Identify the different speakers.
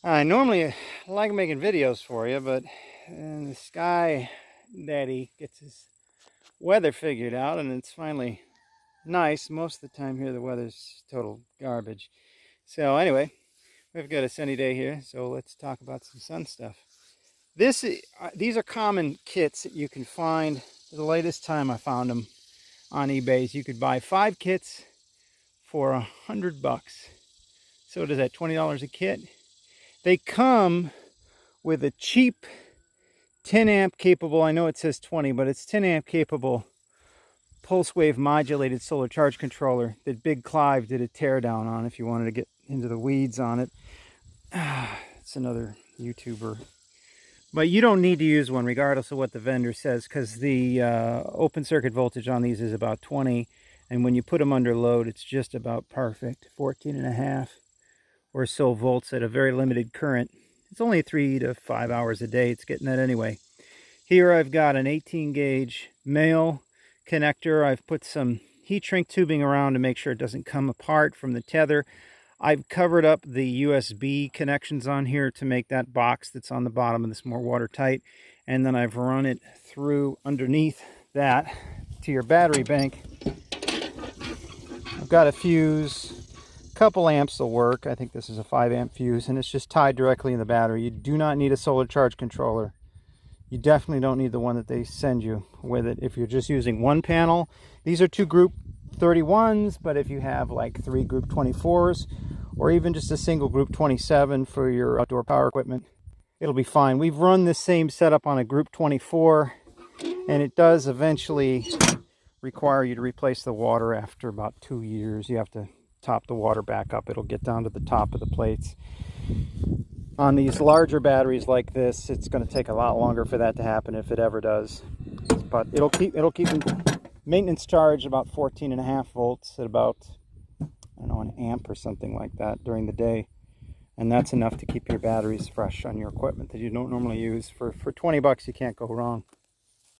Speaker 1: I normally like making videos for you, but the Sky Daddy gets his weather figured out, and it's finally nice. Most of the time here, the weather's total garbage. So anyway, we've got a sunny day here, so let's talk about some sun stuff. These are common kits that you can find. The latest time I found them on eBay, you could buy 5 kits for $100. So what is that, $20 a kit? They come with a cheap 10 amp capable, I know it says 20, but it's 10 amp capable pulse wave modulated solar charge controller that Big Clive did a teardown on if you wanted to get into the weeds on it. It's another YouTuber. But you don't need to use one regardless of what the vendor says, because the open circuit voltage on these is about 20, and when you put them under load it's just about perfect, 14.5 or so volts at a very limited current. It's only 3 to 5 hours a day it's getting that anyway. Here I've got an 18 gauge male connector. I've put some heat shrink tubing around to make sure it doesn't come apart from the tether. I've covered up the USB connections on here to make that box that's on the bottom of this more watertight. And then I've run it through underneath that to your battery bank. I've got a fuse. A couple amps will work. I think this is a 5 amp fuse, and it's just tied directly in the battery. You do not need a solar charge controller. You definitely don't need the one that they send you with it if you're just using one panel. These are 2 group 31s, but if you have like 3 group 24s or even just a single group 27 for your outdoor power equipment, it'll be fine. We've run this same setup on a group 24, and it does eventually require you to replace the water after about 2 years. You have to top the water back up. It'll get down to the top of the plates. On these larger batteries like this, it's going to take a lot longer for that to happen, if it ever does. But it'll keep the maintenance charge about 14.5 volts at about, I don't know, an amp or something like that during the day. And that's enough to keep your batteries fresh on your equipment that you don't normally use. For $20 you can't go wrong.